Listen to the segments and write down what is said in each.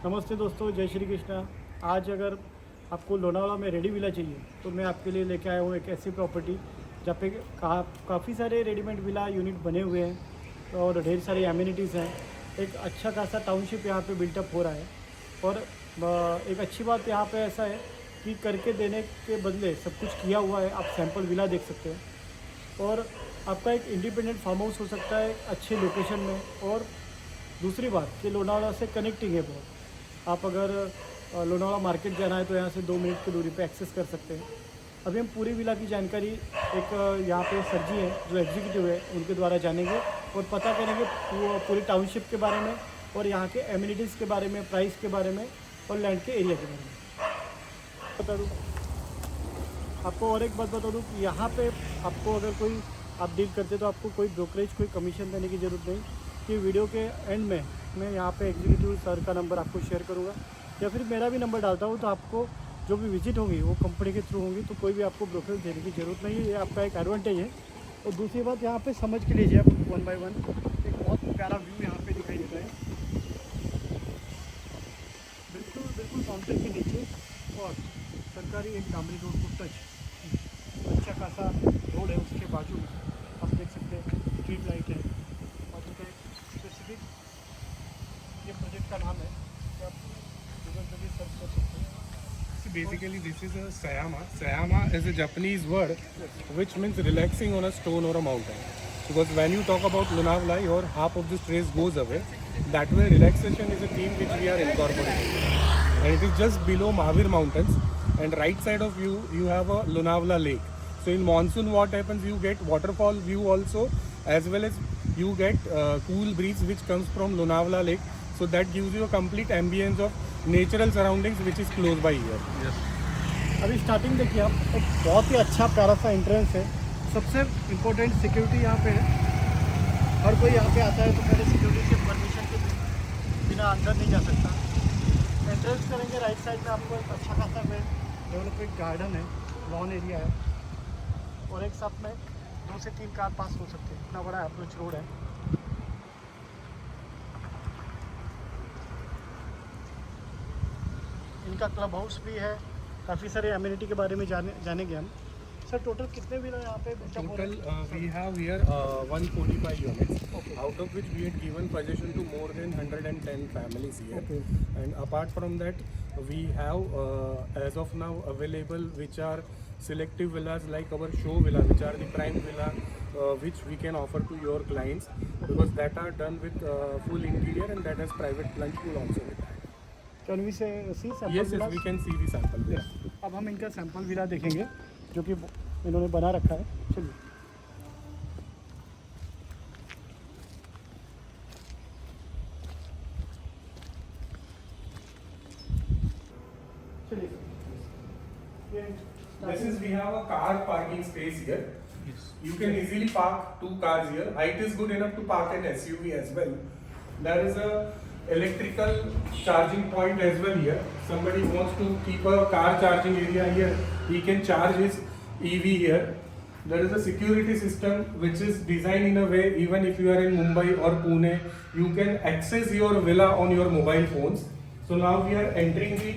नमस्ते दोस्तों, जय श्री कृष्णा। आज अगर आपको लोनावाला में रेडी विला चाहिए तो मैं आपके लिए लेके आया हूँ एक ऐसी प्रॉपर्टी जहाँ पे काफ़ी सारे रेडीमेड विला यूनिट बने हुए हैं और ढेर सारी एमिनिटीज़ हैं। एक अच्छा खासा टाउनशिप यहाँ पे बिल्टअप हो रहा है। और एक अच्छी बात यहाँ पे ऐसा है कि करके देने के बदले सब कुछ किया हुआ है। आप सैंपल विला देख सकते हैं और आपका एक इंडिपेंडेंट फार्म हाउस हो सकता है अच्छे लोकेशन में। और दूसरी बात कि लोनावाला से कनेक्टिंग है बहुत। आप अगर लोनावाला मार्केट जाना है तो यहाँ से 2 मिनट की दूरी पे एक्सेस कर सकते हैं। अभी हम पूरी विला की जानकारी एक यहाँ पे सर जी हैं जो एग्जीक्यूटिव है उनके द्वारा जानेंगे और पता करेंगे पूरी टाउनशिप के बारे में और यहाँ के एमिनिटीज़ के बारे में, प्राइस के बारे में और लैंड के एरिया के बारे में बता दूँ आपको। और एक बात बता दूँ कि यहाँ पे आपको अगर कोई आप डील करते तो आपको कोई ब्रोकरेज, कोई कमीशन देने की ज़रूरत नहीं। कि वीडियो के एंड में मैं यहाँ पे एग्जीक्यूटिव सर का नंबर आपको शेयर करूँगा या फिर मेरा भी नंबर डालता हूँ। तो आपको जो भी विजिट होंगी वो कंपनी के थ्रू होंगी, तो कोई भी आपको ब्रोकरेज देने की ज़रूरत नहीं है। ये आपका एक एडवांटेज है। और दूसरी बात यहाँ पे समझ के लीजिए आप 1 बाय 1 एक बहुत प्यारा व्यू यहाँ पे दिखाई देता है, बिल्कुल बिल्कुल काउंटर के नीचे। और सरकारी एक डामरी रोड को टच अच्छा खासा रोड है, उसके बाजू आप देख सकते हैं स्ट्रीट लाइट है। और उनका एक स्पेसिफिक ये प्रोजेक्ट का नाम है कि आप गूगल पे भी सर्च कर सकते हैं। So basically, this is a sayama. Sayama is a Japanese word which means relaxing on a stone or a mountain. Because when you talk about Lonavala, your half of the stress goes away. That way, relaxation is a theme which we are incorporating. And it is just below Mahavir Mountains. And right side of you, you have a Lonavala lake. So in monsoon, what happens? You get waterfall view also, as well as you get cool breeze which comes from Lonavala lake. So that gives you a complete ambience of natural surroundings which is close by here. अभी starting देखिए आप, एक बहुत ही अच्छा प्यारा सा entrance है। सबसे इम्पोर्टेंट सिक्योरिटी यहाँ पे है। हर कोई यहाँ पे आता है तो पहले सिक्योरिटी के परमिशन के बिना अंदर नहीं जा सकता। एंट्रेंस करेंगे राइट साइड में आपको एक अच्छा खासा डेवलपमेंट गार्डन है, लॉन एरिया है और एक साथ में 2 से 3 कार पास हो सकते हैं। इतना बड़ा अप्रोच रोड है। इनका क्लब हाउस भी है। काफ़ी सारे एमिनिटी के बारे में जानेंगे हम। सर टोटल कितने विला यहाँ पे Total, we have here 145 units, out of which we had given possession to more than 110 families here. Okay. And apart from that, we have as of now available which are selective villas like our show villa, which are the prime villa, which we can offer to your clients because that are done with full interior and that has private lunch pool also with that. Can we say see sample Yes, villa? we can see the sample there. अब हम इनका sample villa देखेंगे जो कि इन्होंने बना रखा है। चलिए चलिए This is, we have a car parking space here. Yes. You can easily park 2 cars here. Height is good enough to park an SUV as well. There is a electrical charging point as well here. Somebody wants to keep a car charging area here, he can charge his EV here. There is a security system which is designed in a way, even if you are in Mumbai or Pune, you can access your villa on your mobile phones. So now we are entering the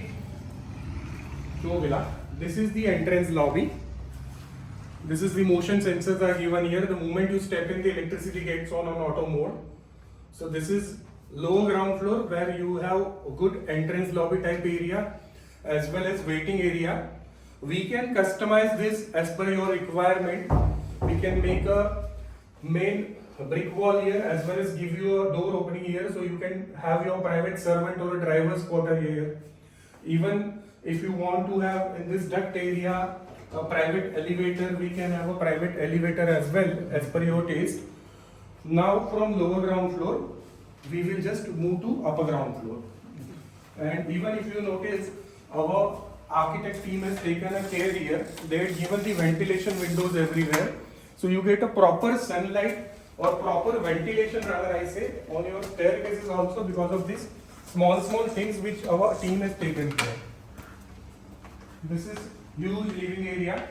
show villa. This is the entrance lobby. This is the motion sensors are given here. The moment you step in, the electricity gets on auto mode. So this is low ground floor where you have a good entrance lobby type area as well as waiting area. We can customize this as per your requirement. We can make a main brick wall here as well as give you a door opening here so you can have your private servant or a driver's quarter here. Even if you want to have in this duct area a private elevator, we can have a private elevator as well as per your taste. Now from lower ground floor, we will just move to upper ground floor. And even if you notice, our architect team has taken a care here. They had given the ventilation windows everywhere. So you get a proper sunlight or proper ventilation rather I say on your staircases also because of this small things which our team has taken care. This is huge living area.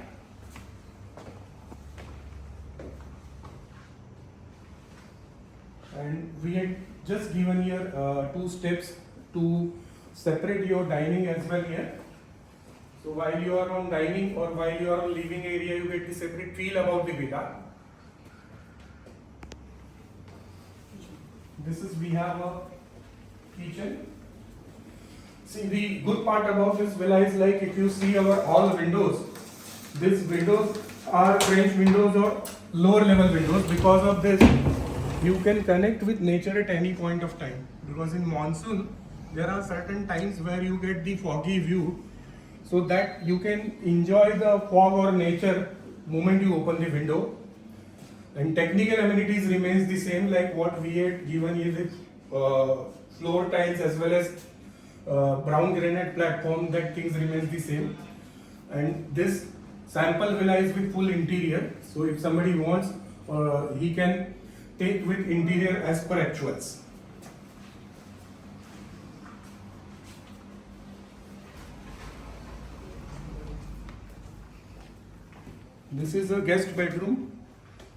And we had just given here 2 steps to separate your dining as well here. So while you are on dining or while you are on living area, you get the separate feel about the villa. We have a kitchen. See, the good part about this villa is like if you see our all windows, these windows are French windows or lower level windows. Because of this, you can connect with nature at any point of time. Because in monsoon, there are certain times where you get the foggy view, so that you can enjoy the fog or nature moment you open the window. And technical amenities remains the same like what we had given you with floor tiles as well as brown granite platform, that things remains the same. And this sample villa is with full interior, so if somebody wants, he can take with interior as per actuals. This is a guest bedroom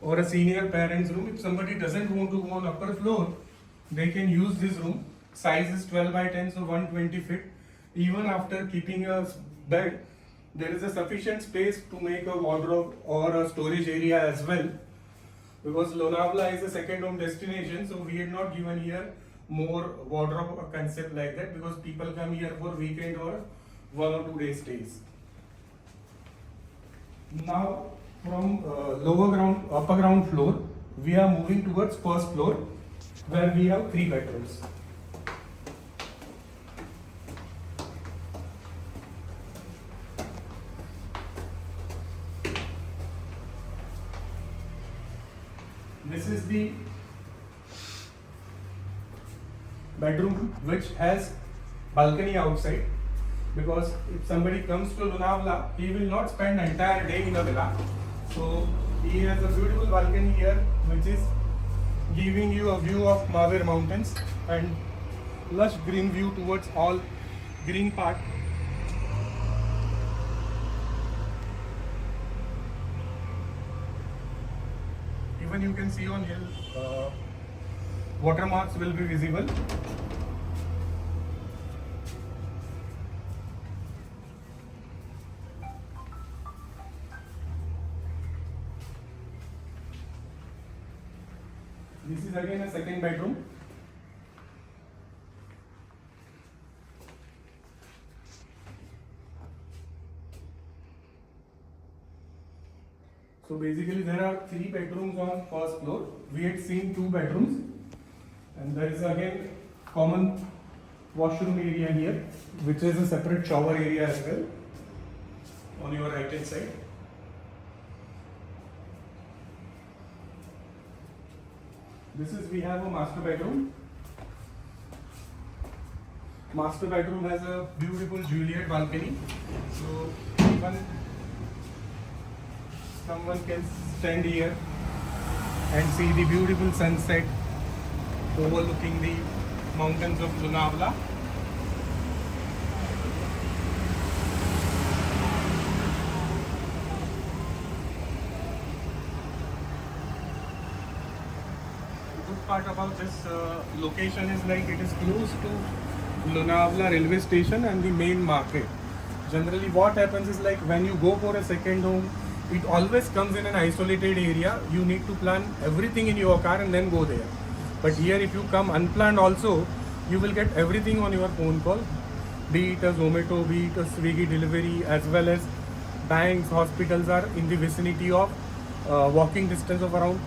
or a senior parents room. If somebody doesn't want to go on upper floor, they can use this room. Size is 12 by 10, so 120 feet. Even after keeping a bed, there is a sufficient space to make a wardrobe or a storage area as well. Because Lonavala is a second home destination, so we had not given here more wardrobe concept like that, because people come here for weekend or 1 or 2 day stays. Now from upper ground floor, we are moving towards first floor, where we have 3 bedrooms. This is the bedroom which has balcony outside, because if somebody comes to Lonavala, he will not spend the entire day in a villa. So he has a beautiful balcony here which is giving you a view of Mahavir mountains and lush green view towards all green part. Even you can see on hill, watermarks will be visible. This is again a second bedroom. So basically there are 3 bedrooms on first floor. We had seen 2 bedrooms, and there is again common washroom area here, which is a separate shower area as well on your right hand side. We have a master bedroom. Master bedroom has a beautiful Juliet balcony, so even someone can stand here and see the beautiful sunset overlooking the mountains of Lonavala. Part about this location is like it is close to Lonavala railway station and the main market. Generally what happens is like when you go for a second home, it always comes in an isolated area. You need to plan everything in your car and then go there. But here if you come unplanned also, you will get everything on your phone call, be it a Zomato, be it a Swiggy delivery, as well as banks, hospitals are in the vicinity of walking distance of around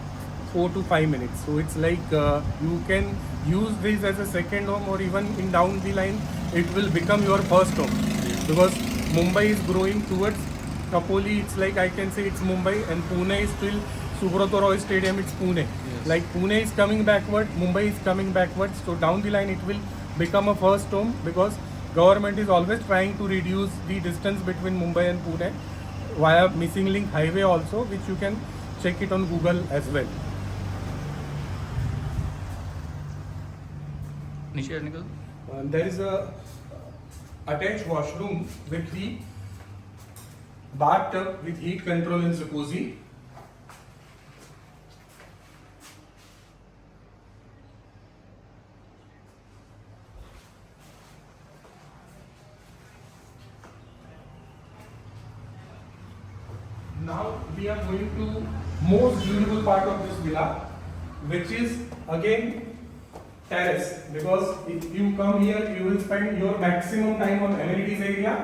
4 to 5 minutes. So it's like you can use this as a second home, or even in down the line it will become your first home, because Mumbai is growing towards Kapoli. It's like I can say it's Mumbai, and Pune is still Subrata Roy Stadium, it's Pune. Yes. Like Pune is coming backward, Mumbai is coming backwards. So down the line it will become a first home, because government is always trying to reduce the distance between Mumbai and Pune via missing link highway also, which you can check it on Google as well. There is a attached washroom with the bathtub with heat control and jacuzzi. Now we are going to most beautiful part of this villa, which is again terrace. Because if you come here, you will spend your maximum time on amenities area,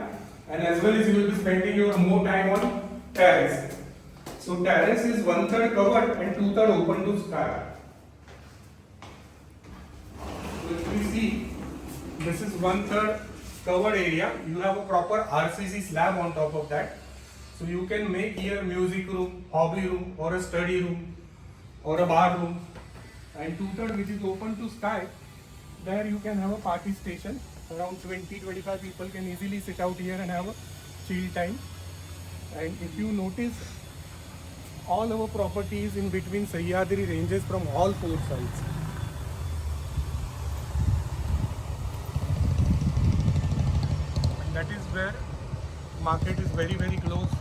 and as well as you will be spending your more time on terrace. So terrace is 1/3 covered and 2/3 open to sky. So if we see, this is 1/3 covered area. You have a proper RCC slab on top of that. So you can make here music room, hobby room, or a study room, or a bar room. And 2/3 which is open to sky, there you can have a party station. Around 20-25 people can easily sit out here and have a chill time. And if you notice, all our properties in between Sahyadri ranges from all four sides. And that is where market is very, very close.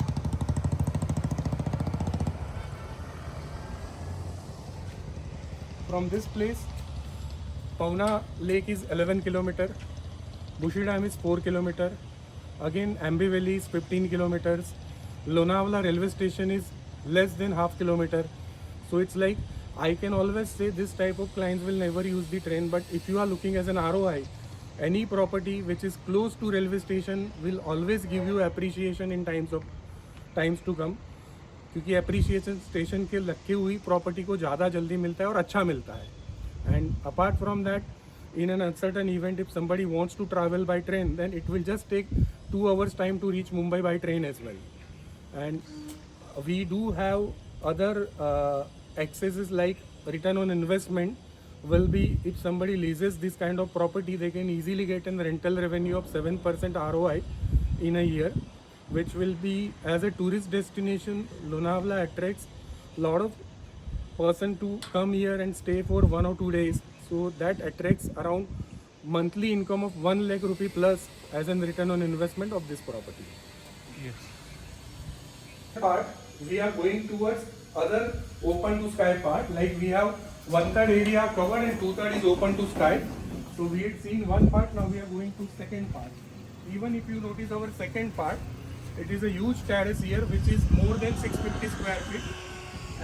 From this place, Pauna Lake is 11 km, Bushi Dam is 4 km, again Ambi Valley is 15 km, Lonavala railway station is less than half kilometer. So it's like, I can always say this type of clients will never use the train, but if you are looking as an ROI, any property which is close to railway station will always give you appreciation in times to come. क्योंकि appreciation station के रखी हुई property को ज़्यादा जल्दी मिलता है और अच्छा मिलता है. And apart from that, in an uncertain event, if somebody wants to travel by train, then it will just take 2 hours time to reach Mumbai by train as well. And we do have other accesses like return on investment will be, if somebody leases this kind of property, they can easily get a rental revenue of 7% ROI in a year, which will be, as a tourist destination, Lonavala attracts a lot of person to come here and stay for 1 or 2 days. So that attracts around monthly income of 1 lakh rupee plus as a return on investment of this property. Yes. Part we are going towards other open to sky part, like we have 1/3 area covered and 2/3 is open to sky. So we had seen one part, now we are going to second part. Even if you notice our second part, it is a huge terrace here which is more than 650 square feet,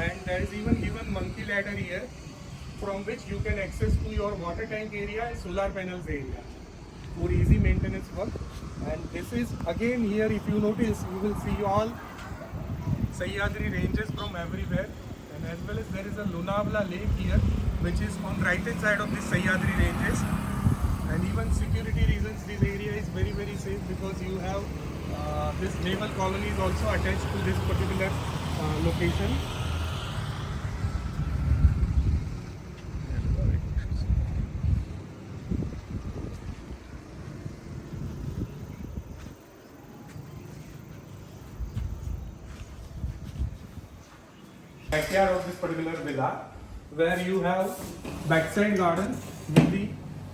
and there is even given monkey ladder here from which you can access to your water tank area and solar panels area for easy maintenance work. And this is again here, if you notice, you will see all Sahyadri ranges from everywhere, and as well as there is a Lonavala lake here which is on right hand side of the Sahyadri ranges. And even security reasons, this area is very, very safe because you have this naval colony is also attached to this particular location. Backyard of this particular villa, where you have backside garden with the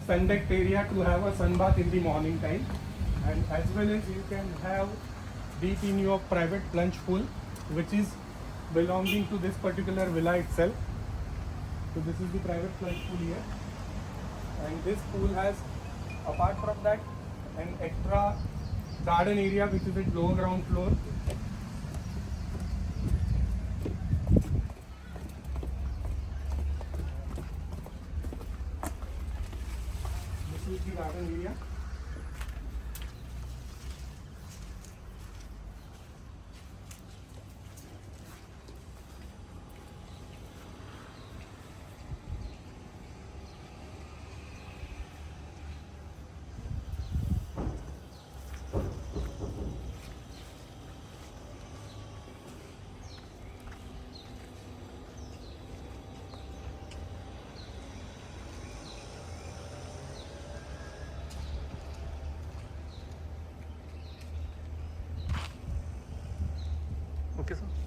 sun decked area to have a sun bath in the morning time, and as well as you can have deep in your private plunge pool, which is belonging to this particular villa itself. So this is the private plunge pool here, and this pool has, apart from that, an extra garden area which is at lower ground floor. This is the garden area. Okay, sir.